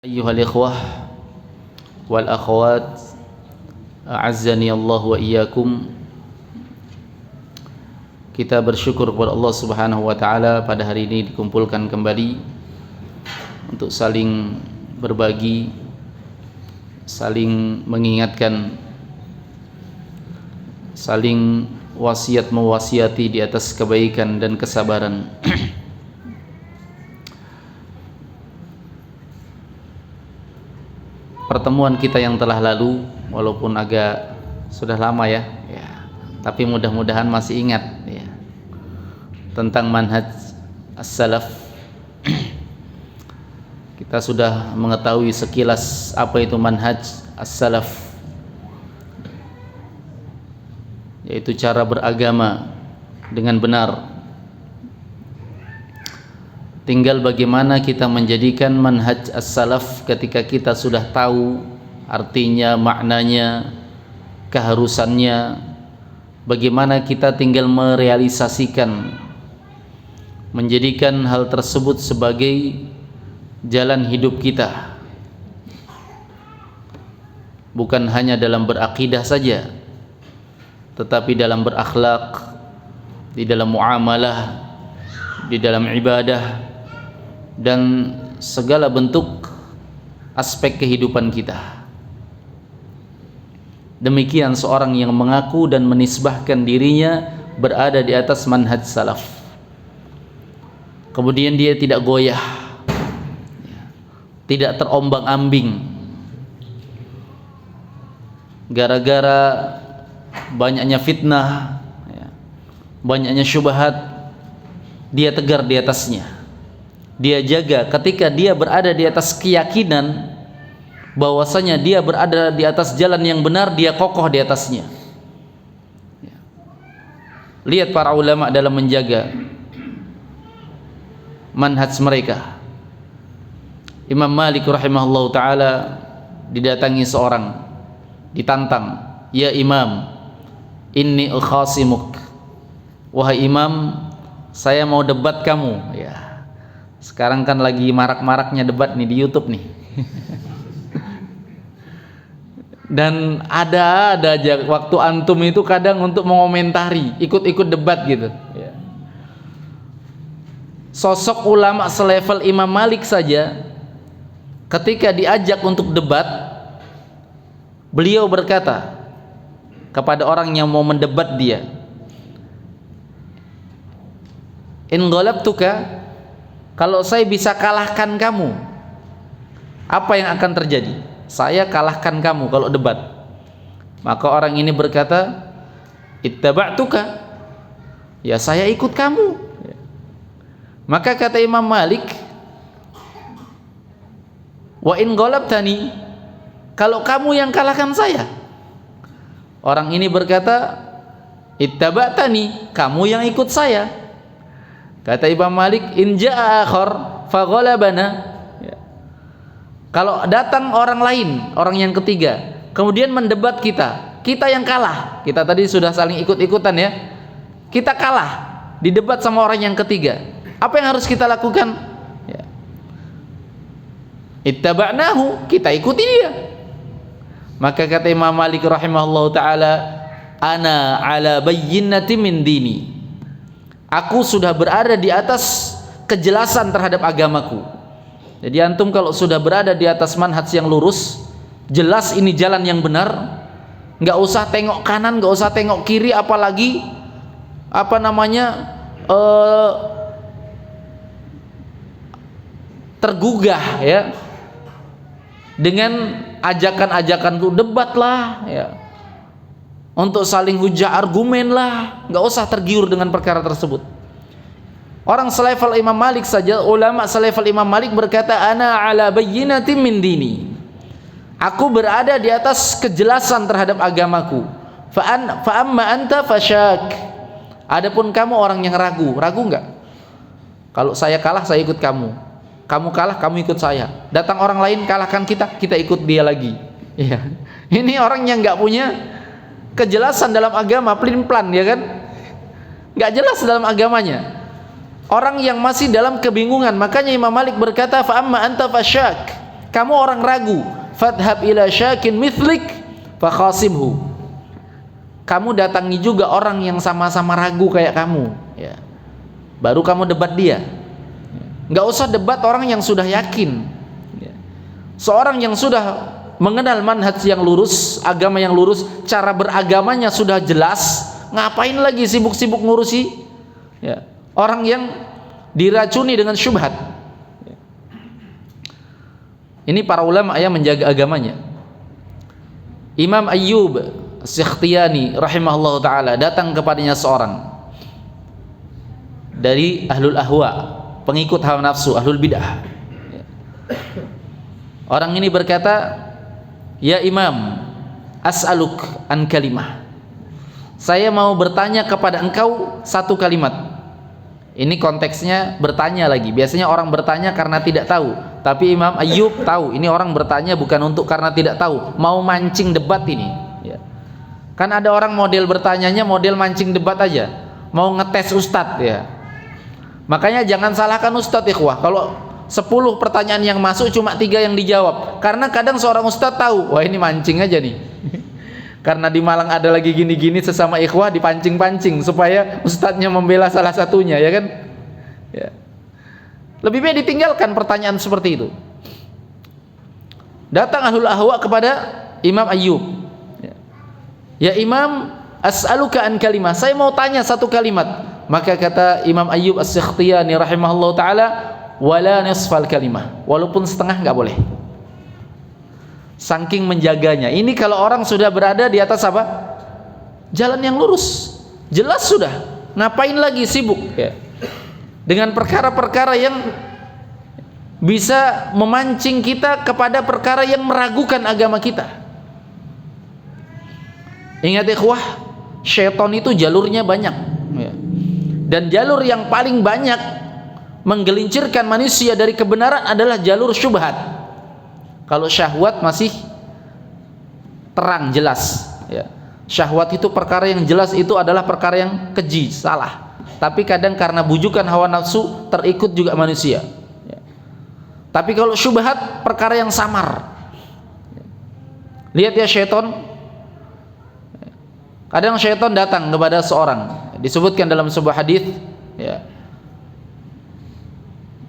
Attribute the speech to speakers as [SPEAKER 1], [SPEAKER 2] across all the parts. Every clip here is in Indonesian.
[SPEAKER 1] Ayyuhal ikhwah wal akhwat, a'azzani Allah wa iyyakum. Kita bersyukur kepada Allah Subhanahu wa taala pada hari ini dikumpulkan kembali untuk saling berbagi, saling mengingatkan, saling wasiat mewasiati di atas kebaikan dan kesabaran. Pertemuan kita yang telah lalu, walaupun agak sudah lama ya, tapi mudah-mudahan masih ingat ya, tentang manhaj as-salaf. Kita sudah mengetahui sekilas apa itu manhaj as-salaf, yaitu cara beragama dengan benar. Tinggal bagaimana kita menjadikan manhaj as-salaf ketika kita sudah tahu artinya, maknanya, keharusannya. Bagaimana kita tinggal merealisasikan, menjadikan hal tersebut sebagai jalan hidup kita, bukan hanya dalam berakidah saja, tetapi dalam berakhlak, di dalam muamalah, di dalam ibadah, dan segala bentuk aspek kehidupan kita. Demikian seorang yang mengaku dan menisbahkan dirinya berada di atas manhaj salaf, kemudian dia tidak goyah, tidak terombang-ambing gara-gara banyaknya fitnah, banyaknya syubhat. Dia tegar di atasnya. Dia jaga ketika dia berada di atas keyakinan bahwasanya dia berada di atas jalan yang benar, dia kokoh di atasnya. Lihat para ulama dalam menjaga manhaj mereka. Imam Malik rahimahullah ta'ala didatangi seorang, ditantang, "Ya Imam, inni ukhasimuk." Wahai Imam, saya mau debat kamu. Ya, sekarang kan lagi marak-maraknya debat nih di YouTube nih. Dan ada aja waktu antum itu kadang untuk mengomentari, ikut-ikut debat gitu. Ya. Sosok ulama selevel Imam Malik saja, ketika diajak untuk debat, beliau berkata kepada orang yang mau mendebat dia, "In ghalabtuka," kalau saya bisa kalahkan kamu, apa yang akan terjadi? Saya kalahkan kamu kalau debat. Maka orang ini berkata, "Ittaba'tuka," ya saya ikut kamu. Maka kata Imam Malik, "Wa in ghalabtani," kalau kamu yang kalahkan saya. Orang ini berkata, "Ittaba'tani," kamu yang ikut saya. Kata Imam Malik, "In ja'a akhar fa ghalabana," ya. Kalau datang orang lain, orang yang ketiga, kemudian mendebat kita, kita yang kalah. Kita tadi sudah saling ikut-ikutan ya. Kita kalah di debat sama orang yang ketiga. Apa yang harus kita lakukan? Ya. Ittaba'nahu, kita ikuti dia. Maka kata Imam Malik rahimahullah ta'ala, "Ana ala bayyinati min dini." Aku sudah berada di atas kejelasan terhadap agamaku. Jadi antum kalau sudah berada di atas manhaj yang lurus, jelas ini jalan yang benar, nggak usah tengok kanan, nggak usah tengok kiri, apalagi tergugah ya dengan ajakan-ajakan tuh debat lah ya, untuk saling hujah argumen lah, nggak usah tergiur dengan perkara tersebut. Orang selevel Imam Malik saja, ulama selevel Imam Malik berkata, "Ana ala bayyinatin min dini." Aku berada di atas kejelasan terhadap agamaku. Fa amma anta fasyak. Adapun kamu orang yang ragu nggak? Kalau saya kalah saya ikut kamu. Kamu kalah kamu ikut saya. Datang orang lain kalahkan kita ikut dia lagi. Ya. Ini orang yang nggak punya kejelasan dalam agama, pelin-pelan ya kan, nggak jelas dalam agamanya, orang yang masih dalam kebingungan. Makanya Imam Malik berkata, fa amma anta fasyak, Kamu orang ragu, fadhhab ila syakin mithlik fakhasimhu. Kamu datangi juga orang yang sama-sama ragu kayak kamu, ya. Baru kamu debat dia. Nggak usah debat orang yang sudah yakin. Ya. Seorang yang sudah mengenal manhaj yang lurus, agama yang lurus, cara beragamanya sudah jelas, ngapain lagi sibuk-sibuk ngurusi, ya, orang yang diracuni dengan syubhat. Ini para ulama yang menjaga agamanya. Imam Ayyub As-Sikhtiyani rahimahullah ta'ala datang kepadanya seorang dari ahlul ahwa, pengikut hawa nafsu, ahlul bid'ah. Orang ini berkata, ya Imam, as'aluk an kalimah. Saya mau bertanya kepada engkau satu kalimat. Ini konteksnya bertanya lagi. Biasanya orang bertanya karena tidak tahu, tapi Imam Ayyub tahu ini orang bertanya bukan untuk karena tidak tahu, mau mancing debat ini, ya. Kan ada orang model bertanyanya model mancing debat aja, mau ngetes ustadz, ya. Makanya jangan salahkan ustadz, ikhwah, kalau 10 pertanyaan yang masuk cuma 3 yang dijawab, karena kadang seorang ustadz tahu, wah ini mancing aja nih. Karena di Malang ada lagi gini-gini, sesama ikhwah dipancing-pancing supaya ustadznya membela salah satunya, ya kan, ya. Lebih baik ditinggalkan pertanyaan seperti itu. Datang ahlul ahwa kepada Imam Ayyub, ya Imam, as'aluka an kalimah, saya mau tanya satu kalimat. Maka kata Imam Ayyub As-Sikhtiyani rahimahullah ta'ala, wala nisfal kalimah, walaupun setengah nggak boleh. Saking menjaganya. Ini kalau orang sudah berada di atas apa? Jalan yang lurus, jelas sudah, ngapain lagi sibuk, ya, dengan perkara-perkara yang bisa memancing kita kepada perkara yang meragukan agama kita. Ingat ikhwah, syaitan itu jalurnya banyak, ya. Dan jalur yang paling banyak menggelincirkan manusia dari kebenaran adalah jalur syubhat. Kalau syahwat masih terang jelas, ya. Syahwat itu perkara yang jelas, itu adalah perkara yang keji, salah. Tapi kadang karena bujukan hawa nafsu terikut juga manusia, ya. Tapi kalau syubhat perkara yang samar. Lihat ya syaitan, kadang syaitan datang kepada seorang, disebutkan dalam sebuah hadis, ya,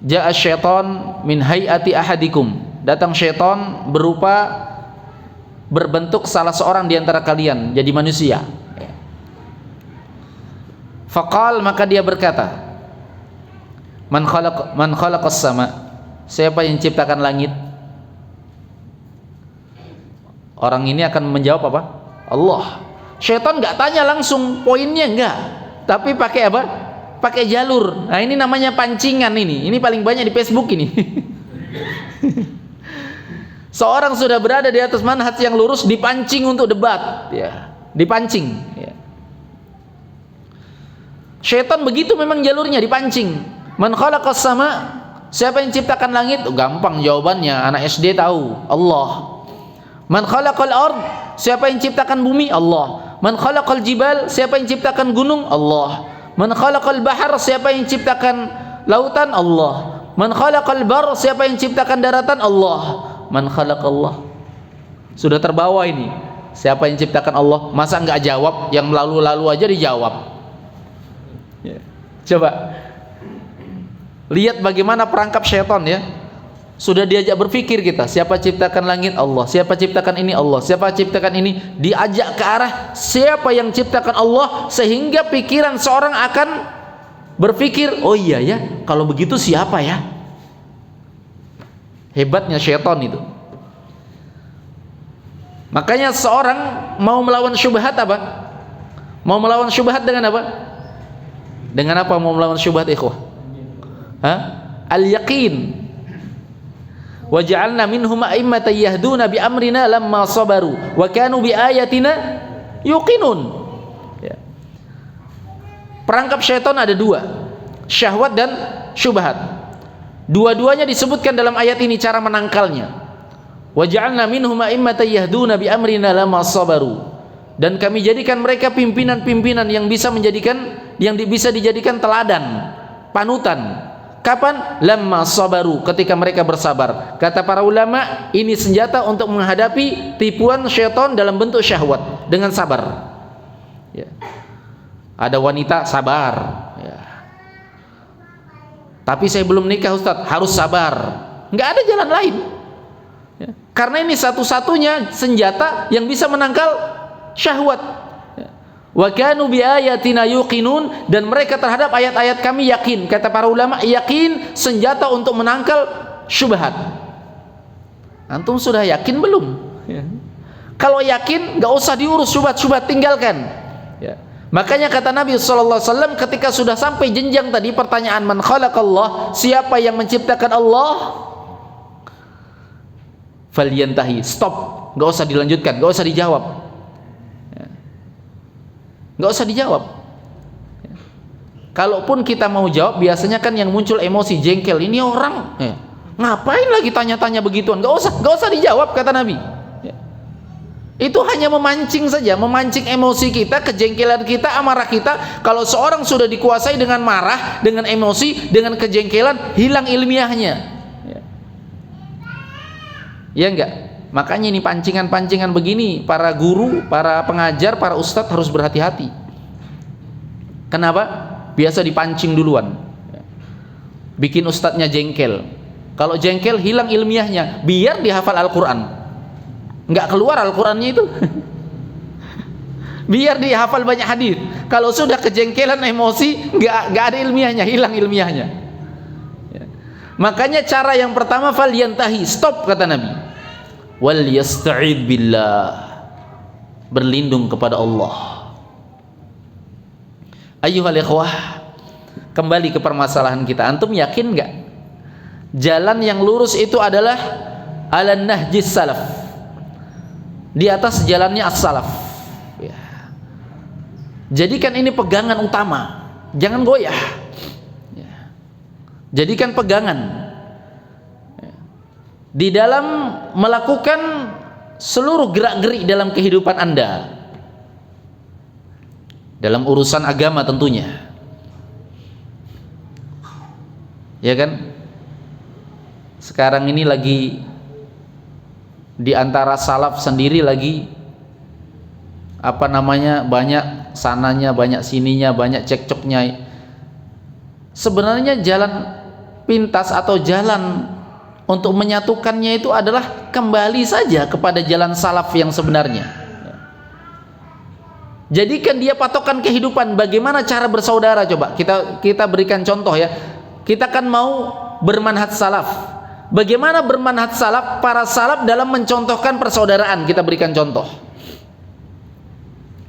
[SPEAKER 1] ja'a syaitan min hayati ahadikum, datang syaitan berupa berbentuk salah seorang di antara kalian, jadi manusia. Faqal, maka dia berkata, man khalaqas sama, siapa yang ciptakan langit? Orang ini akan menjawab apa? Allah. Syaitan nggak tanya langsung poinnya, enggak, tapi pakai apa? Pakai jalur. Nah ini namanya pancingan, ini paling banyak di Facebook ini. Seorang sudah berada di atas manhaj yang lurus dipancing untuk debat, ya, dipancing, ya. Syaitan begitu memang jalurnya, dipancing. Man khalaqas sama, siapa yang ciptakan langit? Oh, gampang jawabannya, anak SD tahu, Allah. Man khalaqal ard, siapa yang ciptakan bumi? Allah. Man khalaqal jibal, siapa yang ciptakan gunung? Allah. Man khalaqal bahar, siapa yang ciptakan lautan? Allah. Man khalaqal bar, siapa yang ciptakan daratan? Allah. Man khalaqallah. Sudah terbawa ini, siapa yang ciptakan Allah? Masa enggak jawab? Yang lalu-lalu aja dijawab, ya. Coba lihat bagaimana perangkap syaitan, ya. Sudah diajak berpikir kita, siapa ciptakan langit? Allah. Siapa ciptakan ini? Allah. Siapa ciptakan ini? Diajak ke arah siapa yang ciptakan Allah, sehingga pikiran seorang akan berpikir, oh iya ya, kalau begitu siapa ya? Hebatnya syaitan itu. Makanya seorang mau melawan syubhat apa? Mau melawan syubhat dengan apa? Dengan apa mau melawan syubhat, ikhwah? Al-yaqin. Wa ja'alna minhum a'immatan yahduna bi amrina lamma sabaru wa kanu bi ayatina yuqinun. Ya. Perangkap syaitan ada 2, syahwat dan syubhat. Dua-duanya disebutkan dalam ayat ini cara menangkalnya. Wa ja'alna minhum a'immatan yahduna bi amrina lamma sabaru. Dan kami jadikan mereka pimpinan-pimpinan yang bisa menjadikan, yang bisa dijadikan teladan, panutan Kapan? Lamma sabaru, ketika mereka bersabar. Kata para ulama, ini senjata untuk menghadapi tipuan syaitan dalam bentuk syahwat dengan sabar. Ya. Ada wanita sabar. Ya. Tapi saya belum nikah Ustaz, harus sabar. Nggak ada jalan lain. Ya. Karena ini satu-satunya senjata yang bisa menangkal syahwat. Wa kanu bi ayatina yuqinun, dan mereka terhadap ayat-ayat kami yakin. Kata para ulama, yakin senjata untuk menangkal syubhat. Antum sudah yakin belum? Ya. Kalau yakin, nggak usah diurus syubhat-syubhat, tinggalkan. Ya. Makanya kata Nabi SAW ketika sudah sampai jenjang tadi pertanyaan man khalaqallah, siapa yang menciptakan Allah, falyantahi, stop, nggak usah dilanjutkan, nggak usah dijawab. Nggak usah dijawab. Kalaupun kita mau jawab, biasanya kan yang muncul emosi, jengkel, ini orang ngapain lagi tanya-tanya begituan. Nggak usah dijawab, kata Nabi. Itu hanya memancing saja, memancing emosi kita, kejengkelan kita, amarah kita. Kalau seorang sudah dikuasai dengan marah, dengan emosi, dengan kejengkelan, hilang ilmiahnya. Ya enggak? Makanya ini pancingan-pancingan begini, para guru, para pengajar, para ustadz harus berhati-hati. Kenapa? Biasa dipancing duluan, bikin ustadznya jengkel. Kalau jengkel, hilang ilmiahnya. Biar dihafal Al-Quran, nggak keluar Al-Qurannya itu. Biar dihafal banyak hadis. Kalau sudah kejengkelan, emosi, nggak ada ilmiahnya, hilang ilmiahnya. Makanya cara yang pertama, falyantahi, stop, kata Nabi. Wal yasta'id billah, berlindung kepada Allah. Ayyuhal ikhwah, kembali ke permasalahan kita. Antum yakin enggak jalan yang lurus itu adalah ala nahjis salaf, di atas jalannya as-salaf? Ya. Jadikan ini pegangan utama, jangan goyah. Ya. Jadikan pegangan di dalam melakukan seluruh gerak-gerik dalam kehidupan Anda, dalam urusan agama tentunya. Ya kan? Sekarang ini lagi di antara salaf sendiri lagi banyak sananya, banyak sininya, banyak cekcoknya. Sebenarnya jalan pintas atau jalan untuk menyatukannya itu adalah kembali saja kepada jalan salaf yang sebenarnya. Jadikan dia patokan kehidupan. Bagaimana cara bersaudara? Coba kita berikan contoh ya. Kita kan mau bermanhaj salaf. Bagaimana bermanhaj salaf? Para salaf dalam mencontohkan persaudaraan, kita berikan contoh.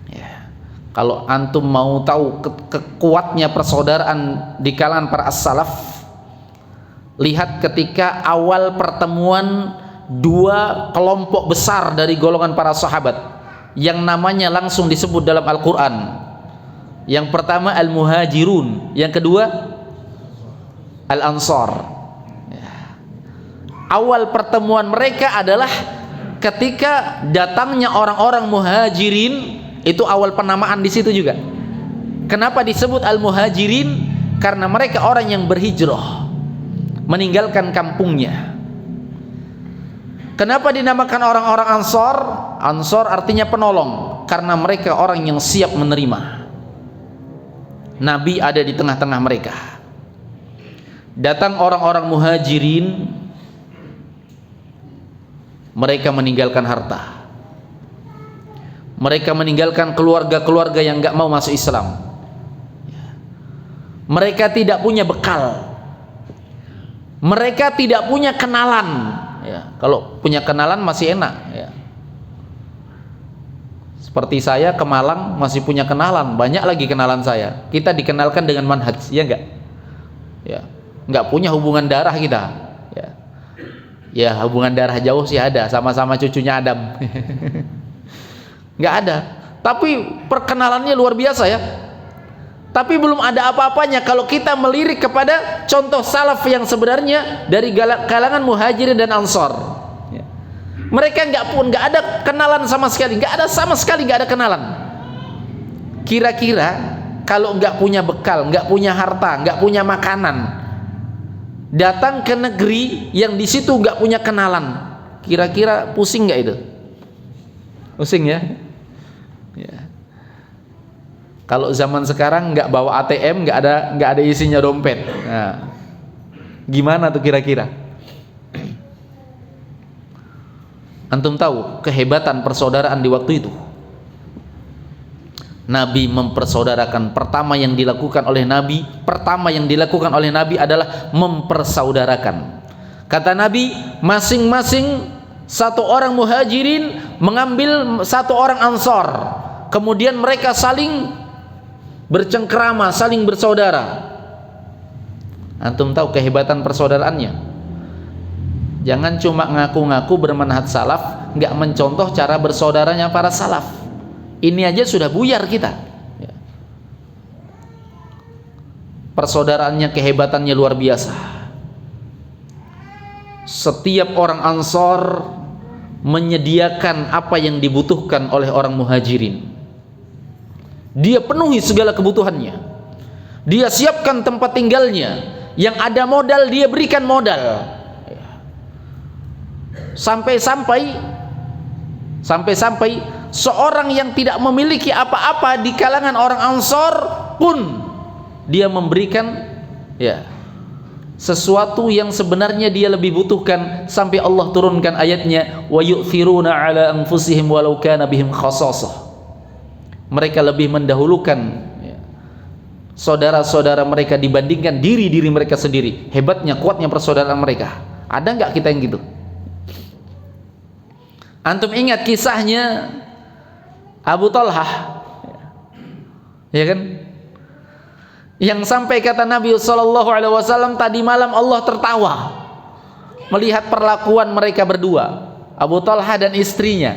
[SPEAKER 1] Ya. Kalau antum mau tahu kekuatnya persaudaraan di kalangan para as-salaf, lihat ketika awal pertemuan dua kelompok besar dari golongan para sahabat yang namanya langsung disebut dalam Al-Quran. Yang pertama Al-Muhajirun, yang kedua Al-Ansar. Ya. Awal pertemuan mereka adalah ketika datangnya orang-orang Muhajirin, itu awal penamaan di situ juga. Kenapa disebut Al-Muhajirin? Karena mereka orang yang berhijrah, meninggalkan kampungnya. Kenapa dinamakan orang-orang Ansor? Ansor artinya penolong, karena mereka orang yang siap menerima. Nabi ada di tengah-tengah mereka. Datang orang-orang Muhajirin, mereka meninggalkan harta, mereka meninggalkan keluarga-keluarga yang gak mau masuk Islam. Mereka tidak punya bekal, mereka tidak punya kenalan. Ya, kalau punya kenalan masih enak. Ya. Seperti saya ke Malang masih punya kenalan, banyak lagi kenalan saya. Kita dikenalkan dengan manhaj, ya enggak? Ya, enggak punya hubungan darah kita. Ya, ya hubungan darah jauh sih ada, sama-sama cucunya Adam. Enggak ada. Tapi perkenalannya luar biasa ya. Tapi belum ada apa-apanya kalau kita melirik kepada contoh salaf yang sebenarnya dari kalangan Muhajirin dan Ansor. Ya. Mereka nggak ada kenalan sama sekali, nggak ada kenalan. Kira-kira kalau nggak punya bekal, nggak punya harta, nggak punya makanan, datang ke negeri yang di situ nggak punya kenalan, kira-kira pusing nggak itu? Pusing ya? Ya. Kalau zaman sekarang nggak bawa ATM, nggak ada isinya dompet, nah, gimana tuh kira-kira? Antum tahu kehebatan persaudaraan di waktu itu? Nabi mempersaudarakan. Pertama yang dilakukan oleh Nabi adalah mempersaudarakan. Kata Nabi, masing-masing satu orang muhajirin mengambil satu orang ansor, kemudian mereka saling bercengkrama, saling bersaudara. Antum tahu kehebatan persaudaraannya? Jangan cuma ngaku-ngaku bermanhaj salaf, nggak mencontoh cara bersaudaranya para salaf. Ini aja sudah buyar kita. Persaudaraannya, kehebatannya luar biasa. Setiap orang Ansor menyediakan apa yang dibutuhkan oleh orang Muhajirin. Dia penuhi segala kebutuhannya. Dia siapkan tempat tinggalnya. Yang ada modal dia berikan modal. Sampai-sampai seorang yang tidak memiliki apa-apa di kalangan orang Ansor pun dia memberikan sesuatu yang sebenarnya dia lebih butuhkan, sampai Allah turunkan ayatnya, wa yu'thiruna ala anfusihim walau kana bihim khasasah. Mereka lebih mendahulukan saudara-saudara mereka dibandingkan diri mereka sendiri. Hebatnya, kuatnya persaudaraan mereka. Ada nggak kita yang gitu? Antum ingat kisahnya Abu Talhah, ya kan? Yang sampai kata Nabi SAW, tadi malam Allah tertawa melihat perlakuan mereka berdua, Abu Talhah dan istrinya,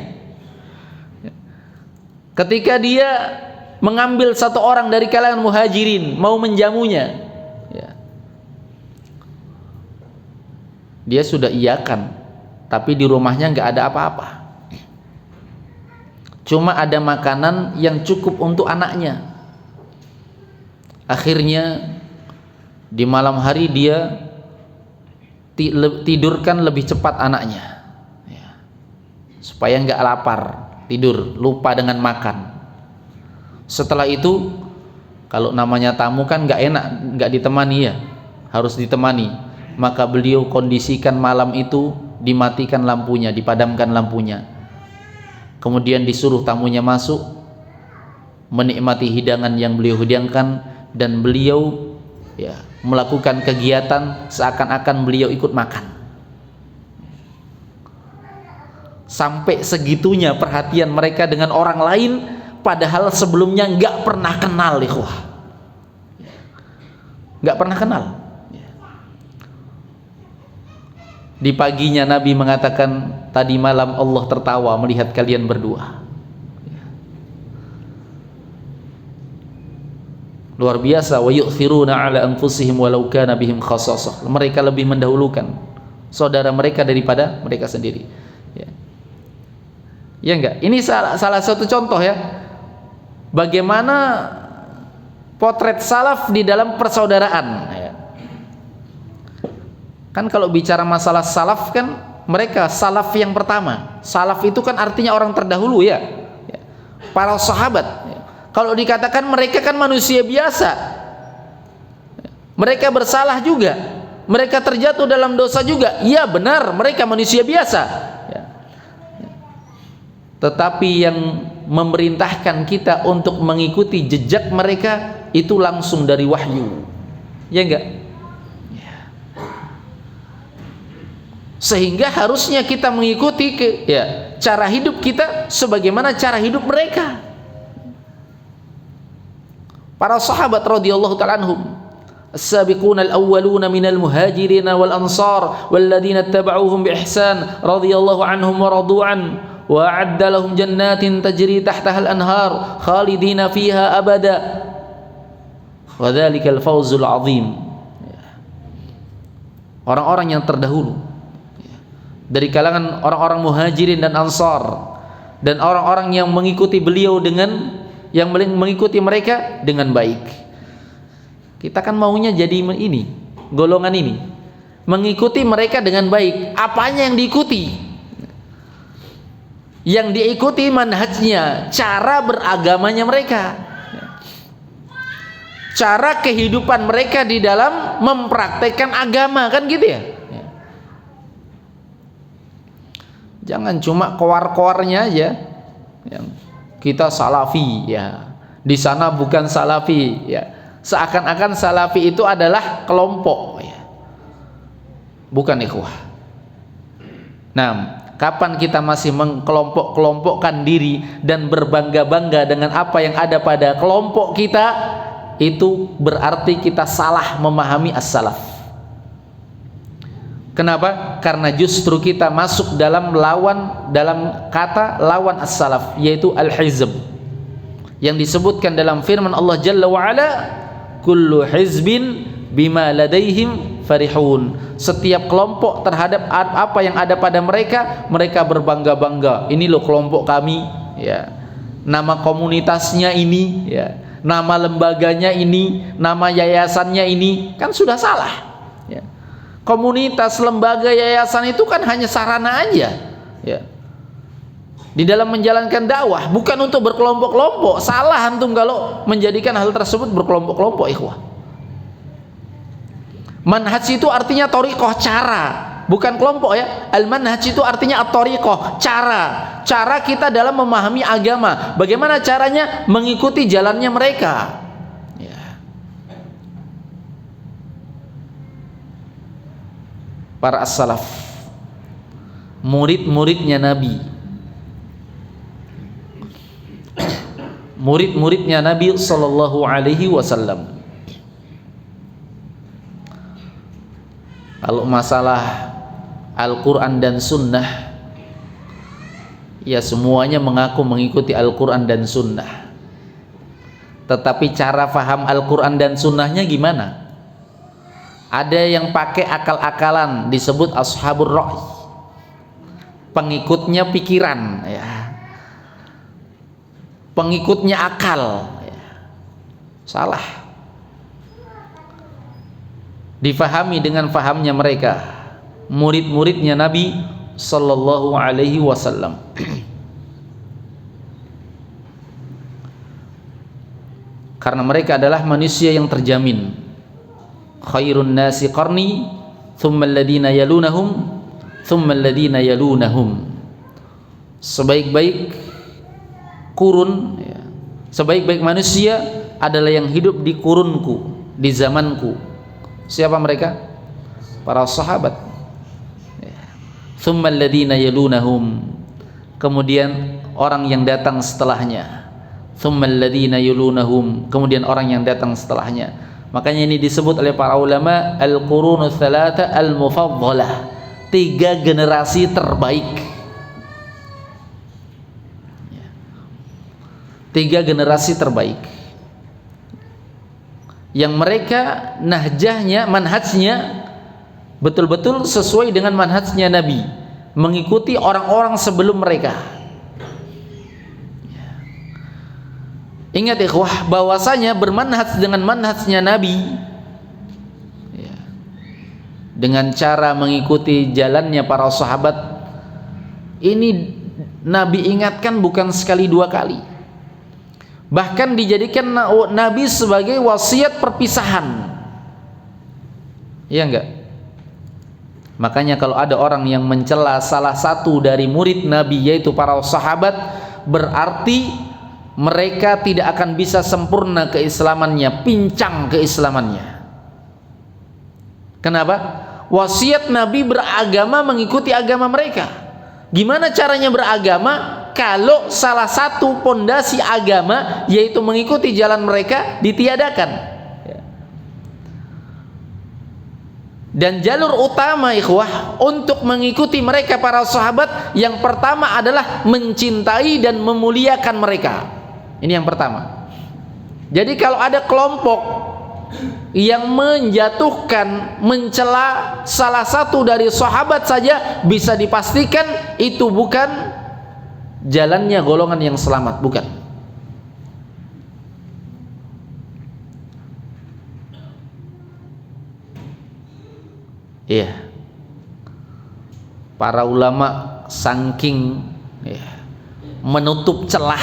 [SPEAKER 1] ketika dia mengambil satu orang dari kalangan muhajirin mau menjamunya, dia sudah iyakan, tapi di rumahnya nggak ada apa-apa, cuma ada makanan yang cukup untuk anaknya. Akhirnya di malam hari dia tidurkan lebih cepat anaknya, supaya nggak lapar, tidur lupa dengan makan. Setelah itu, kalau namanya tamu kan nggak enak nggak ditemani, harus ditemani. Maka beliau kondisikan malam itu dimatikan lampunya, dipadamkan lampunya, kemudian disuruh tamunya masuk menikmati hidangan yang beliau hidangkan, dan beliau melakukan kegiatan seakan-akan beliau ikut makan. Sampai segitunya perhatian mereka dengan orang lain, padahal sebelumnya nggak pernah kenal, ikhwah, nggak pernah kenal. Di paginya Nabi mengatakan, tadi malam Allah tertawa melihat kalian berdua. Luar biasa. Wa yu'thiruna ala anfusihim walau kana bihim khasasah. Mereka lebih mendahulukan saudara mereka daripada mereka sendiri. Ya enggak? Ini salah satu contoh bagaimana potret salaf di dalam persaudaraan. Kan kalau bicara masalah salaf kan mereka salaf yang pertama. Salaf itu kan artinya orang terdahulu, para sahabat. Kalau dikatakan mereka kan manusia biasa, mereka bersalah juga, mereka terjatuh dalam dosa juga. Iya benar, mereka manusia biasa. Tetapi yang memerintahkan kita untuk mengikuti jejak mereka itu langsung dari wahyu, ya enggak? Sehingga harusnya kita mengikuti cara hidup kita sebagaimana cara hidup mereka. Para sahabat radhiyallahu ta'ala anhum, as-sabiquna al-awwaluna minal muhajirin wal ansar walladzina ittaba'uuhum bi ihsan radhiyallahu anhum wa radu an wa a'adda lahum jannatin tajri tahtaha al-anhar khalidina fiha abada wa dzalikal fawzul 'adzim. Orang-orang yang terdahulu dari kalangan orang-orang muhajirin dan ansar, dan orang-orang yang mengikuti beliau yang mengikuti mereka dengan baik. Kita kan maunya jadi golongan ini. mengikuti mereka dengan baik. Apanya yang diikuti? Yang diikuti manhajnya, cara beragamanya mereka, cara kehidupan mereka di dalam mempraktekkan agama, kan gitu ya. Jangan cuma koar-koarnya aja yang kita salafi ya, di sana bukan salafi ya, seakan-akan salafi itu adalah kelompok ya. Bukan ikhwah. Nah, kapan kita masih mengkelompok-kelompokkan diri dan berbangga-bangga dengan apa yang ada pada kelompok kita, itu berarti kita salah memahami as-salaf. Kenapa? Karena justru kita masuk dalam kata lawan as-salaf, yaitu al-hizb, yang disebutkan dalam firman Allah Jalla wa Ala, kullu hizbin bima ladaihim farihun. Setiap kelompok terhadap apa yang ada pada mereka, mereka berbangga-bangga. Ini loh kelompok kami ya. Nama komunitasnya ini ya, nama lembaganya ini, nama yayasannya ini, kan sudah salah ya. Komunitas, lembaga, yayasan itu kan hanya sarana aja ya, di dalam menjalankan dakwah, bukan untuk berkelompok-kelompok. Salah antum kalau menjadikan hal tersebut berkelompok-kelompok ikhwah. Manhaj itu artinya thariqah, cara, bukan kelompok ya. Al-manhaj itu artinya at-thariqah, cara kita dalam memahami agama. Bagaimana caranya? Mengikuti jalannya mereka ya. Para as-salaf, murid-muridnya Nabi, murid-muridnya Nabi sallallahu alaihi wasallam. Kalau masalah Al-Quran dan Sunnah, ya semuanya mengaku mengikuti Al-Quran dan Sunnah. Tetapi cara faham Al-Quran dan Sunnahnya gimana? Ada yang pakai akal-akalan, disebut ashabur ra'i, pengikutnya pikiran ya, pengikutnya akal ya. Salah. Difahami dengan fahamnya mereka, murid-muridnya Nabi sallallahu alaihi wasallam. Karena mereka adalah manusia yang terjamin. Khairun nasi qarni thumma alladhina yalunahum thumma alladhina yalunahum. Sebaik-baik kurun ya, sebaik-baik manusia adalah yang hidup di kurunku, di zamanku. Siapa mereka? Para sahabat. Thumma alladhina yalunahum, kemudian orang yang datang setelahnya. Thumma alladhina yalunahum, kemudian orang yang datang setelahnya. Makanya ini disebut oleh para ulama al-qurunu tsalatsa al-mufaddalah, 3 generasi terbaik. 3 generasi terbaik yang mereka nahjahnya, manhajnya betul-betul sesuai dengan manhajnya Nabi, mengikuti orang-orang sebelum mereka. Ingat ikhwah, bahwasanya bermanhaj dengan manhajnya Nabi ya, dengan cara mengikuti jalannya para sahabat, ini Nabi ingatkan bukan sekali 2 kali. Bahkan dijadikan Nabi sebagai wasiat perpisahan. Iya enggak? Makanya kalau ada orang yang mencela salah satu dari murid Nabi, yaitu para sahabat, berarti mereka tidak akan bisa sempurna keislamannya, pincang keislamannya. Kenapa? Wasiat Nabi beragama mengikuti agama mereka. Gimana caranya beragama kalau salah satu pondasi agama, yaitu mengikuti jalan mereka, ditiadakan? Dan jalur utama ikhwah untuk mengikuti mereka para sahabat, yang pertama adalah mencintai dan memuliakan mereka. Ini yang pertama. Jadi kalau ada kelompok yang menjatuhkan, mencela salah satu dari sahabat saja, bisa dipastikan itu bukan jalannya golongan yang selamat, bukan. Iya. Para ulama saking menutup celah,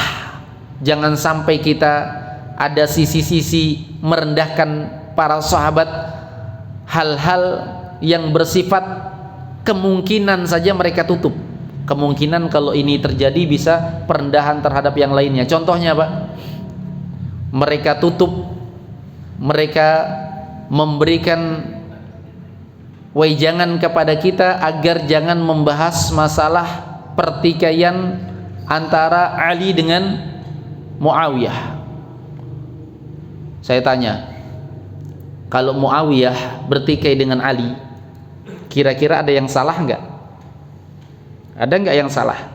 [SPEAKER 1] jangan sampai kita ada sisi-sisi merendahkan para sahabat, hal-hal yang bersifat kemungkinan saja mereka tutup. Kemungkinan kalau ini terjadi bisa perendahan terhadap yang lainnya. Contohnya apa? Mereka tutup, mereka memberikan wejangan kepada kita agar jangan membahas masalah pertikaian antara Ali dengan Muawiyah. Saya tanya, kalau Muawiyah bertikai dengan Ali, kira-kira ada yang salah enggak? Ada enggak yang salah?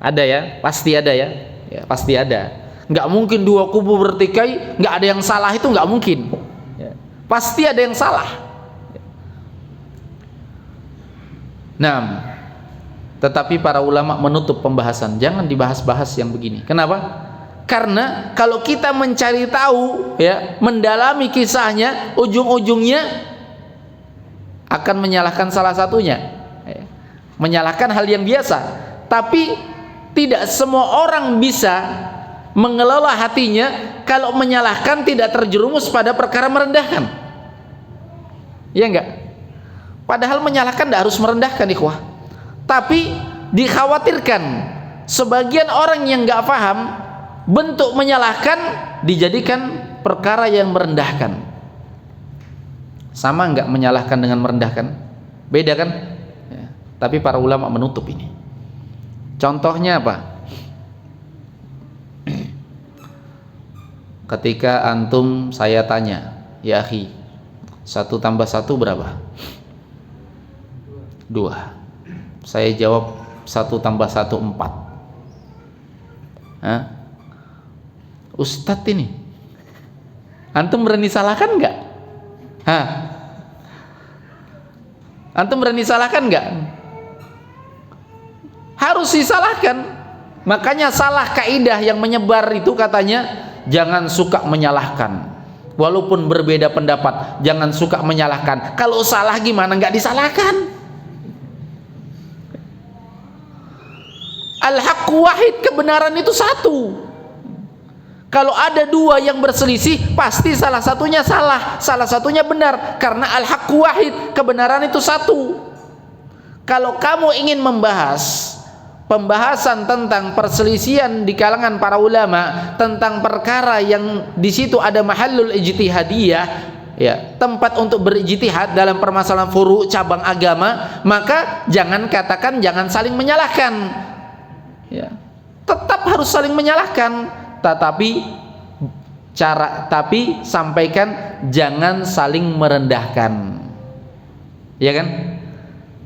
[SPEAKER 1] Ada ya, pasti ada ya. Ya, pasti ada. Enggak mungkin dua kubu bertikai enggak ada yang salah, itu enggak mungkin. Ya, pasti ada yang salah. Nah, tetapi para ulama menutup pembahasan, jangan dibahas-bahas yang begini. Kenapa? Karena kalau kita mencari tahu, ya, mendalami kisahnya, ujung-ujungnya akan menyalahkan salah satunya, ya, menyalahkan hal yang biasa. Tapi tidak semua orang bisa mengelola hatinya kalau menyalahkan tidak terjerumus pada perkara merendahkan. Ya enggak? Padahal menyalahkan tidak harus merendahkan, ikhwah. Tapi dikhawatirkan sebagian orang yang enggak paham, bentuk menyalahkan dijadikan perkara yang merendahkan. Sama enggak menyalahkan dengan merendahkan? Beda kan? Ya. Tapi para ulama menutup ini. Contohnya apa? Ketika antum saya tanya, ya akhi, 1 tambah 1 berapa? 2. Saya jawab 1 tambah 1 4. Hah? Ustadz ini, antum berani salahkan enggak? Hah? Antum berani salahkan enggak? Harus disalahkan. Makanya salah kaidah yang menyebar itu katanya jangan suka menyalahkan. Walaupun berbeda pendapat, jangan suka menyalahkan. Kalau salah gimana enggak disalahkan? Al-haq wahid, kebenaran itu satu. Kalau ada dua yang berselisih, pasti salah satunya salah, salah satunya benar, karena al-haq wahid, kebenaran itu satu. Kalau kamu ingin membahas pembahasan tentang perselisihan di kalangan para ulama tentang perkara yang di situ ada mahallul ijtihadiyah, ya, tempat untuk berijtihad dalam permasalahan furu' cabang agama, maka jangan katakan jangan saling menyalahkan. Ya, tetap harus saling menyalahkan, tapi sampaikan jangan saling merendahkan, ya kan?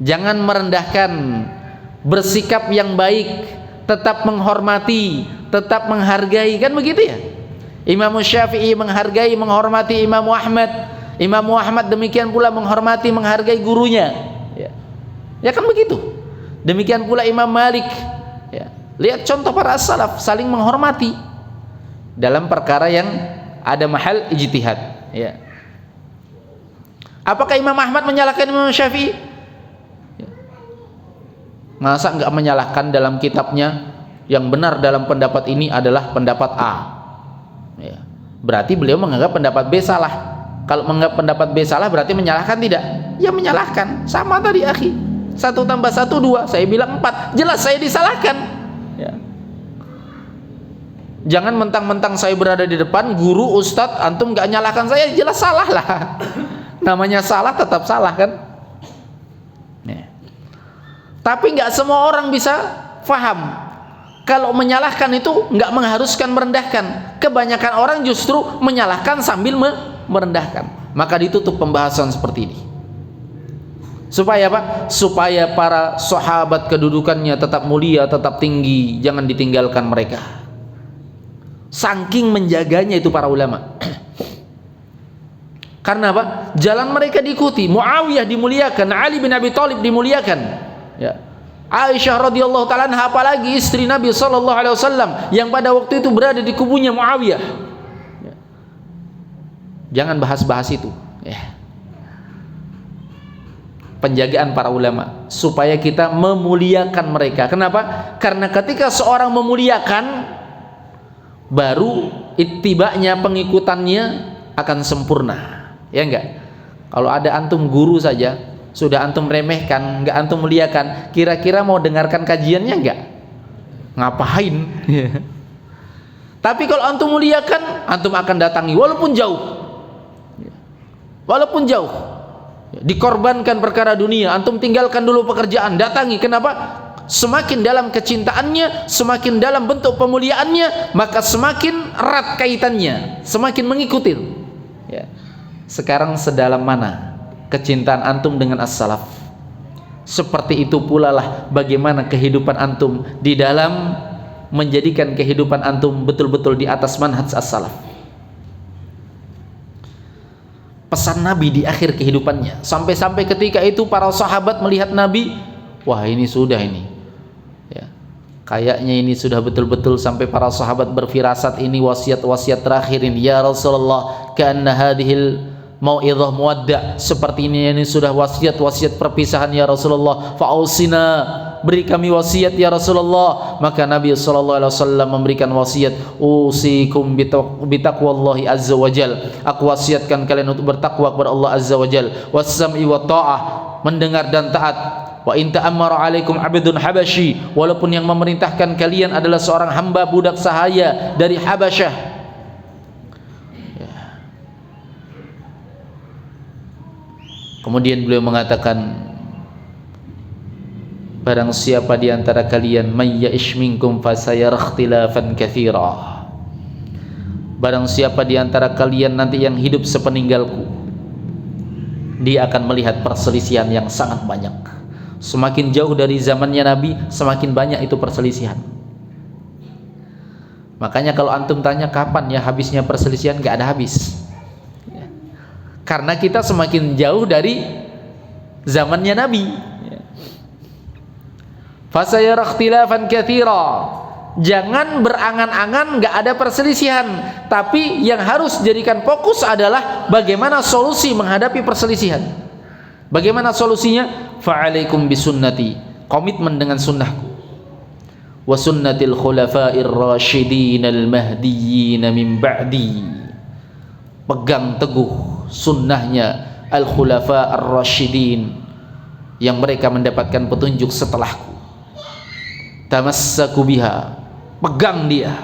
[SPEAKER 1] Jangan merendahkan, bersikap yang baik, tetap menghormati, tetap menghargai, kan begitu ya? Imam Syafi'i menghargai, menghormati Imam Ahmad, Imam Ahmad demikian pula menghormati, menghargai gurunya, ya kan begitu? Demikian pula Imam Malik. Ya, lihat contoh para salaf saling menghormati dalam perkara yang ada mahal ijtihad. Ya. Apakah Imam Ahmad menyalahkan Imam Syafi'i? Ya. Masa enggak menyalahkan dalam kitabnya yang benar dalam pendapat ini adalah pendapat A? Ya. Berarti beliau menganggap pendapat B salah. Kalau menganggap pendapat B salah berarti menyalahkan tidak? Ya menyalahkan. Sama tadi akhi. 1 tambah 1 2, saya bilang 4, jelas saya disalahkan. Ya. Jangan mentang-mentang saya berada di depan, guru, ustadz, antum nggak nyalahkan saya, jelas salah lah. Namanya salah tetap salah kan. Ya. Tapi nggak semua orang bisa faham kalau menyalahkan itu nggak mengharuskan merendahkan. Kebanyakan orang justru menyalahkan sambil merendahkan. Maka ditutup pembahasan seperti ini. Supaya apa? Supaya para sahabat kedudukannya tetap mulia, tetap tinggi, jangan ditinggalkan mereka. Saking menjaganya itu para ulama. Karena apa? Jalan mereka diikuti. Muawiyah dimuliakan, Ali bin Abi Thalib dimuliakan. Ya. Aisyah radhiyallahu taala anha, apalagi istri Nabi sallallahu alaihi wasallam yang pada waktu itu berada di kubunya Muawiyah. Ya. Jangan bahas-bahas itu. Ya. penjagaan para ulama supaya kita memuliakan mereka. Kenapa? Karena ketika seorang memuliakan, baru ittiba'nya, pengikutannya akan sempurna. Ya enggak? Kalau ada antum guru saja sudah antum remehkan, enggak antum muliakan, kira-kira mau dengarkan kajiannya enggak? Ngapain? Tapi kalau antum muliakan, antum akan datangi walaupun jauh. Walaupun jauh. Dikorbankan perkara dunia, antum tinggalkan dulu pekerjaan, datangi. Kenapa? Semakin dalam kecintaannya, semakin dalam bentuk pemuliaannya, maka semakin erat kaitannya, semakin mengikuti. Ya. Sekarang sedalam mana kecintaan antum dengan as-salaf? Seperti itu pula lah bagaimana kehidupan antum di dalam menjadikan kehidupan antum betul-betul di atas manhaj as-salaf. Pesan Nabi di akhir kehidupannya, sampai-sampai ketika itu para sahabat melihat Nabi, wah ini sudah ini ya, kayaknya ini sudah betul-betul, sampai para sahabat berfirasat ini wasiat-wasiat terakhir ini, ya Rasulullah, ka'anna hadhil mau'idhah muwadda', seperti ini sudah wasiat-wasiat perpisahan ya Rasulullah, fa'ausina, beri kami wasiat ya Rasulullah. Maka Nabi sallallahu alaihi wasallam memberikan wasiat, usikum bitaqwallahi azza wajal, aku wasiatkan kalian untuk bertakwa kepada Allah azza wajal, was-sam'i wa ta'ah, mendengar dan taat. Wa in ta'ammara 'alaikum 'abdun habasyi, walaupun yang memerintahkan kalian adalah seorang hamba budak sahaya dari Habasyah. Kemudian beliau mengatakan, barang siapa di antara kalian may ya'ish minkum fasayara ikhtilafan katsira, barang siapa di antara kalian nanti yang hidup sepeninggalku, dia akan melihat perselisihan yang sangat banyak. Semakin jauh dari zamannya Nabi, semakin banyak itu perselisihan. Makanya kalau antum tanya kapan ya habisnya perselisihan, gak ada habis. Karena kita semakin jauh dari zamannya Nabi. Fasayara ikhtilafan katsira. Jangan berangan-angan gak ada perselisihan, tapi yang harus jadikan fokus adalah bagaimana solusi menghadapi perselisihan. Bagaimana solusinya? Fa'alaikum bisunnati, komitmen dengan sunnahku, wa sunnatil khulafa'ir rasyidin al-mahdiyyin min ba'di, pegang teguh sunnahnya al-khulafa ar-rasyidin yang mereka mendapatkan petunjuk setelahku. Tamassaku biha, pegang dia,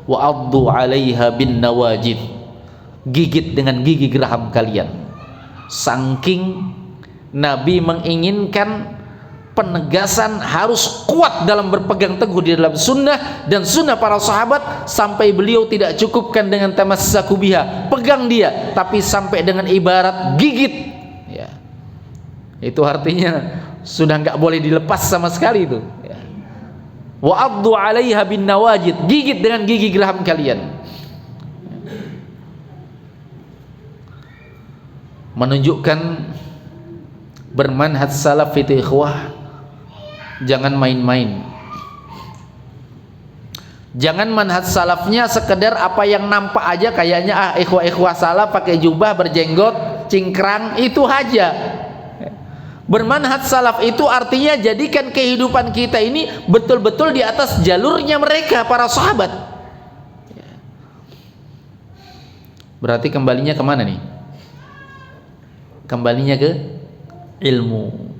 [SPEAKER 1] wa addu 'alaiha bin nawajid, gigit dengan gigi geraham kalian. Saking Nabi menginginkan penegasan harus kuat dalam berpegang teguh di dalam sunnah dan sunnah para sahabat, sampai beliau tidak cukupkan dengan tamassaku biha, pegang dia, tapi sampai dengan ibarat gigit ya. Itu artinya sudah nggak boleh dilepas sama sekali itu ya. Wa addu 'alaiha bin nawajid, gigit dengan gigi geraham kalian. Menunjukkan bermanhaj salaf itu ikhwah, jangan main-main. Jangan manhaj salafnya sekedar apa yang nampak aja, kayaknya ikhwah-ikhwah salaf pakai jubah, berjenggot, cingkrang, itu aja. Bermanhaj salaf itu artinya jadikan kehidupan kita ini betul-betul di atas jalurnya mereka para sahabat. Berarti kembalinya kemana nih? Kembalinya ke ilmu.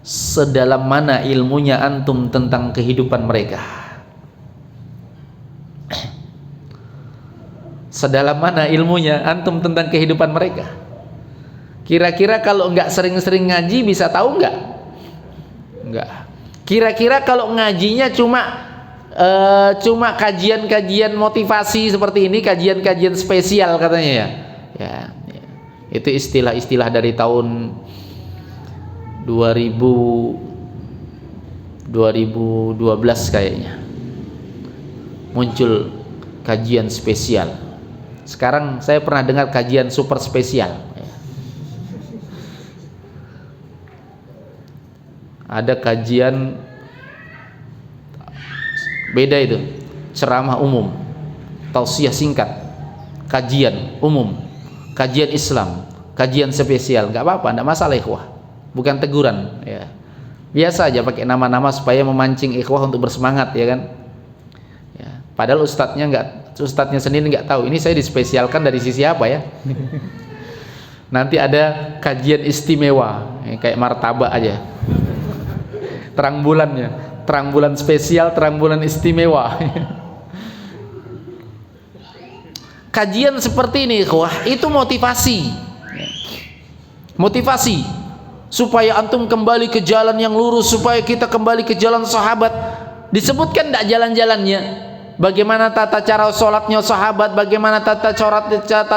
[SPEAKER 1] Sedalam mana ilmunya antum tentang kehidupan mereka? Sedalam mana ilmunya antum tentang kehidupan mereka? Kira-kira kalau nggak sering-sering ngaji bisa tahu nggak? Nggak. Kira-kira kalau ngajinya cuma kajian-kajian motivasi seperti ini, kajian-kajian spesial katanya ya. Itu istilah-istilah dari tahun 2012 kayaknya muncul kajian spesial. Sekarang saya pernah dengar kajian super spesial. Ada kajian beda itu, ceramah umum, tausiah singkat, kajian umum, kajian Islam, kajian spesial, nggak apa-apa, nggak masalah ikhwah, bukan teguran ya, biasa aja pakai nama-nama supaya memancing ikhwah untuk bersemangat ya kan ya, padahal ustadznya sendiri nggak tahu ini saya dispesialkan dari sisi apa ya. Nanti ada kajian istimewa ya, kayak martabak aja, terang bulannya, terang bulan spesial, terang bulan istimewa. Kajian seperti ini ikhwah itu motivasi supaya antum kembali ke jalan yang lurus, supaya kita kembali ke jalan sahabat. Disebutkan tidak jalan-jalannya, bagaimana tata cara sholatnya sahabat, bagaimana tata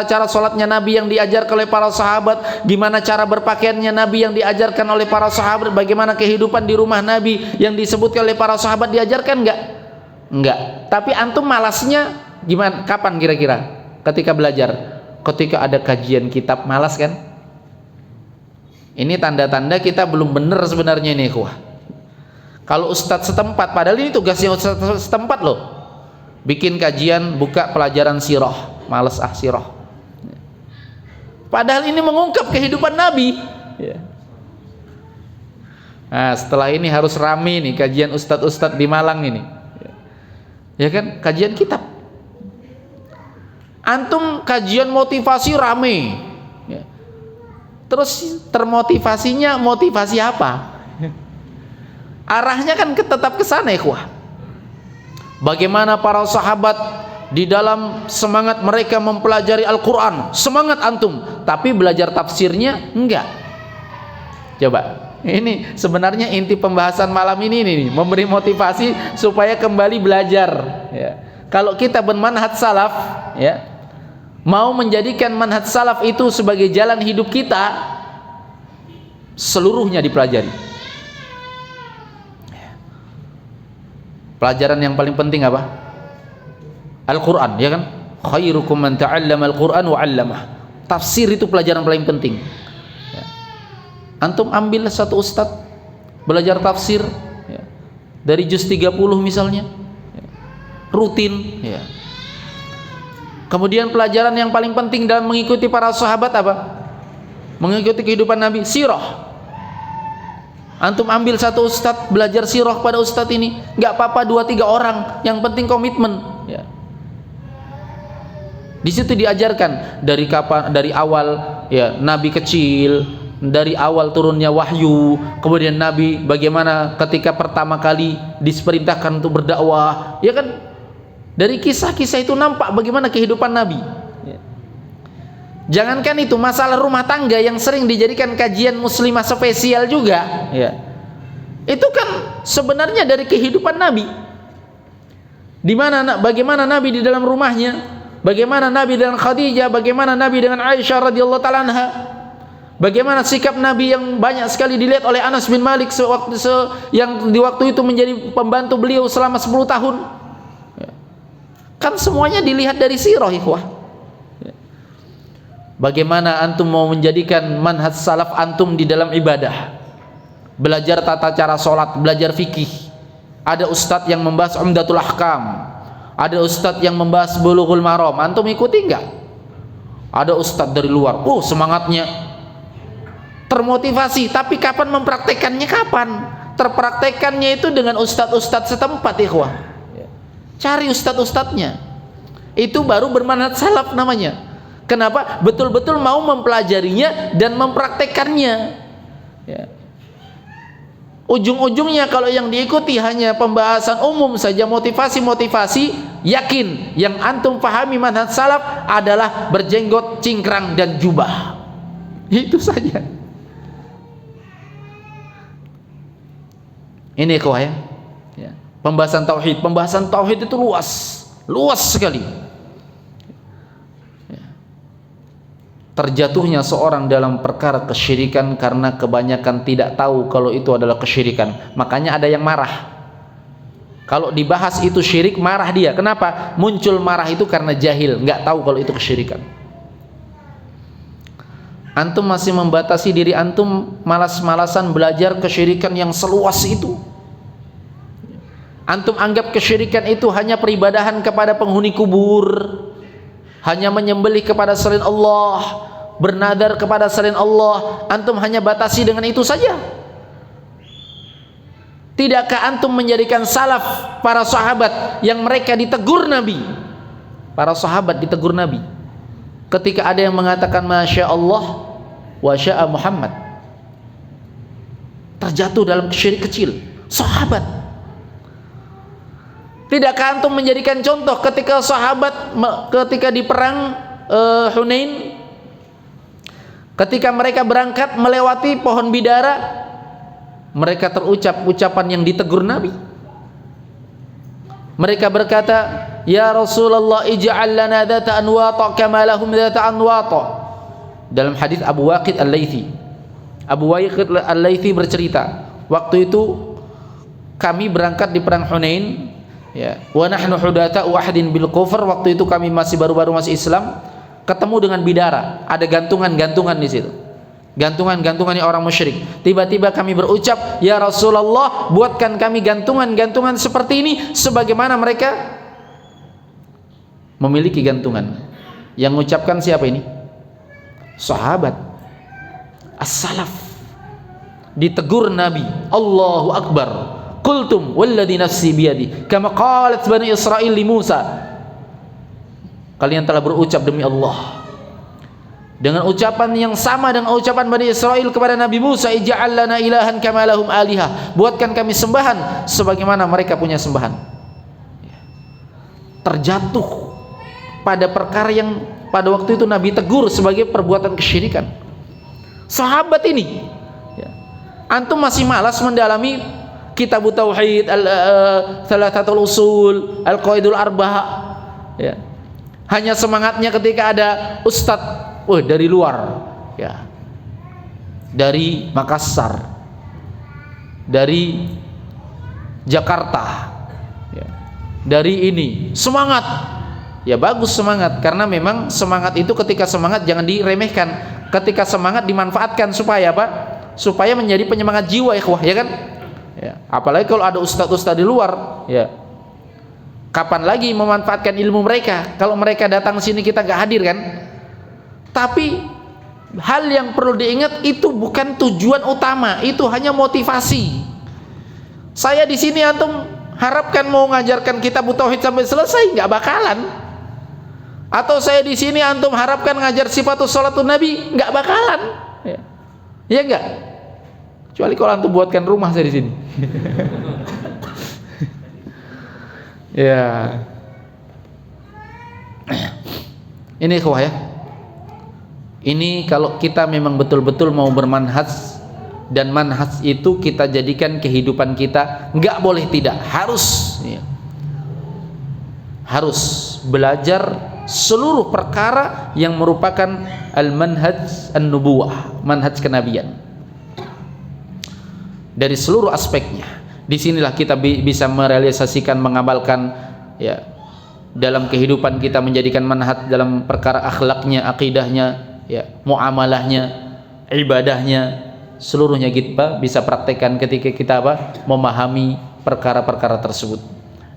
[SPEAKER 1] cara sholatnya Nabi yang diajarkan oleh para sahabat, gimana cara berpakaiannya Nabi yang diajarkan oleh para sahabat, bagaimana kehidupan di rumah Nabi yang disebutkan oleh para sahabat, diajarkan enggak. Tapi antum malasnya gimana? Kapan kira-kira ketika belajar? Ketika ada kajian kitab malas kan? Ini tanda-tanda kita belum benar sebenarnya ini ikhwah. Kalau ustadz setempat, padahal ini tugasnya ustadz setempat loh, bikin kajian, buka pelajaran sirah, males sirah, padahal ini mengungkap kehidupan Nabi ya. Nah setelah ini harus rame nih kajian ustadz-ustadz di Malang ini ya kan, kajian kitab. Antum kajian motivasi rame ya. Terus termotivasinya motivasi apa? Arahnya kan tetap ke sana ikhwah. Bagaimana para sahabat di dalam semangat mereka mempelajari Al-Quran, semangat antum, tapi belajar tafsirnya enggak. Coba, ini sebenarnya inti pembahasan malam ini nih, memberi motivasi supaya kembali belajar ya. Kalau kita bermanhaj salaf ya, mau menjadikan manhaj salaf itu sebagai jalan hidup kita, seluruhnya dipelajari. Pelajaran yang paling penting apa? Al-Quran ya kan? Khairukum man ta'allama al-Quran wa 'allamah. Tafsir itu pelajaran paling penting ya. Antum ambil satu ustadz belajar tafsir ya, dari juz 30 misalnya ya, rutin ya. Kemudian pelajaran yang paling penting dalam mengikuti para sahabat apa? Mengikuti kehidupan Nabi, sirah. Antum ambil satu ustadz belajar sirah pada ustadz ini, nggak apa-apa 2-3 orang, yang penting komitmen ya. Di situ diajarkan dari kapan, dari awal ya Nabi kecil, dari awal turunnya wahyu, kemudian Nabi bagaimana ketika pertama kali diperintahkan untuk berdakwah ya kan. Dari kisah-kisah itu nampak bagaimana kehidupan Nabi ya. Jangankan itu, masalah rumah tangga yang sering dijadikan kajian muslimah spesial juga ya, itu kan sebenarnya dari kehidupan Nabi. Bagaimana Nabi di dalam rumahnya, bagaimana Nabi dengan Khadijah, bagaimana Nabi dengan Aisyah radhiyallahu ta'ala anha, bagaimana sikap Nabi yang banyak sekali dilihat oleh Anas bin Malik yang di waktu itu menjadi pembantu beliau selama 10 tahun ya. Kan semuanya dilihat dari sirah ikhwah. Bagaimana antum mau menjadikan manhaj salaf antum di dalam ibadah, belajar tata cara sholat, belajar fikih. Ada ustadz yang membahas Umdatul Ahkam, ada ustadz yang membahas Bulughul Maram, antum ikuti enggak? Ada ustadz dari luar, semangatnya, termotivasi, tapi kapan mempraktekannya? Kapan? Terpraktekannya itu dengan ustadz-ustadz setempat ikhwah. Cari ustadz-ustadznya, itu baru bermanhaj salaf namanya. Kenapa? Betul-betul mau mempelajarinya dan mempraktekannya ya. Ujung-ujungnya kalau yang diikuti hanya pembahasan umum saja, motivasi, yakin yang antum pahami manhaj salaf adalah berjenggot, cingkrang dan jubah, itu saja. Ini ikhwah ya. Pembahasan tauhid itu luas sekali. Terjatuhnya seorang dalam perkara kesyirikan karena kebanyakan tidak tahu kalau itu adalah kesyirikan. Makanya ada yang marah kalau dibahas itu syirik, marah dia. Kenapa? Muncul marah itu karena jahil, nggak tahu kalau itu kesyirikan. Antum masih membatasi diri antum, malas-malasan belajar kesyirikan yang seluas itu. Antum anggap kesyirikan itu hanya peribadahan kepada penghuni kubur, hanya menyembelih kepada selain Allah, bernadar kepada selain Allah, antum hanya batasi dengan itu saja? Tidakkah antum menjadikan salaf para sahabat yang mereka ditegur Nabi? Para sahabat ditegur Nabi ketika ada yang mengatakan Masya Allah wa sya'a Muhammad, terjatuh dalam syirik kecil. Sahabat. Tidakkah antum menjadikan contoh ketika sahabat ketika di perang Hunain, ketika mereka berangkat melewati pohon bidara, mereka terucap ucapan yang ditegur Nabi. Mereka berkata, ya Rasulullah ij'al lana dhata anwata kama lahum dhata anwata. Dalam hadis Abu Waqid Al-Laythi, Abu Waqid Al-Laythi bercerita, waktu itu kami berangkat di perang Hunain, ya, wa nahnu hudata'u ahdin bil kufr, waktu itu kami masih baru-baru masih Islam, ketemu dengan bidara, ada gantungan-gantungan di situ. Gantungan-gantungannya orang musyrik. Tiba-tiba kami berucap, ya Rasulullah, buatkan kami gantungan-gantungan seperti ini sebagaimana mereka memiliki gantungan. Yang mengucapkan siapa ini? Sahabat as-salaf. Ditegur Nabi, Allahu Akbar, qultum walladhi nafsi biyadi kama qalat bani Israil li Musa. Kalian telah berucap demi Allah dengan ucapan yang sama dengan ucapan Bani Israel kepada Nabi Musa, ij'al lana ilahan kama lahum alihah, buatkan kami sembahan sebagaimana mereka punya sembahan. Terjatuh pada perkara yang pada waktu itu Nabi tegur sebagai perbuatan kesyirikan. Sahabat ini, antum masih malas mendalami kitab tauhid, thalathatul usul, al-qaidul arba'ah, ya. Hanya semangatnya ketika ada ustadz dari luar, ya, dari Makassar, dari Jakarta, ya, dari ini, semangat, ya bagus semangat, karena memang semangat itu ketika semangat jangan diremehkan, ketika semangat dimanfaatkan supaya apa? Supaya menjadi penyemangat jiwa, ikhwah, ya kan? Ya, apalagi kalau ada ustadz-ustadz di luar, ya, kapan lagi memanfaatkan ilmu mereka kalau mereka datang sini kita nggak hadir kan? Tapi hal yang perlu diingat, itu bukan tujuan utama, itu hanya motivasi. Saya di sini antum harapkan mau ngajarkan kitab tauhid sampai selesai, nggak bakalan. Atau saya di sini antum harapkan ngajar sifatus sholatun Nabi, nggak bakalan. Ya nggak? Kecuali kalau antum buatkan rumah saya di sini. Ya. Ini ikhwah ya. Ini kalau kita memang betul-betul mau bermanhaj, dan manhaj itu kita jadikan kehidupan kita, nggak boleh tidak, harus, ya, harus belajar seluruh perkara yang merupakan al-manhaj an-nubuwah, manhaj kenabian, dari seluruh aspeknya. Disinilah kita bisa merealisasikan, mengamalkan, ya, dalam kehidupan kita, menjadikan manhaj dalam perkara akhlaknya, akidahnya, ya, muamalahnya, ibadahnya, seluruhnya kita bisa praktekkan ketika kita apa? Memahami perkara-perkara tersebut.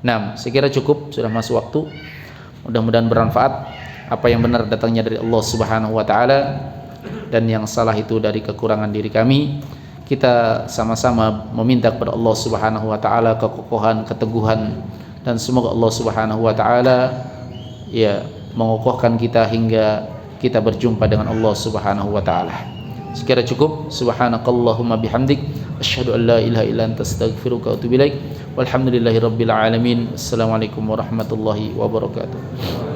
[SPEAKER 1] Nah, saya kira cukup, sudah masuk waktu. Mudah-mudahan bermanfaat. Apa yang benar datangnya dari Allah Subhanahu wa taala, dan yang salah itu dari kekurangan diri kami. Kita sama-sama meminta kepada Allah Subhanahu wa taala kekokohan, keteguhan, dan semoga Allah Subhanahu wa taala, ya, mengokohkan kita hingga kita berjumpa dengan Allah Subhanahu wa taala. Sekira cukup. Subhanakallahumma bihamdik, asyhadu an la ilaha illa anta, astaghfiruka wa atubu ilaik. Walhamdulillahirabbil alamin. Assalamualaikum warahmatullahi wabarakatuh.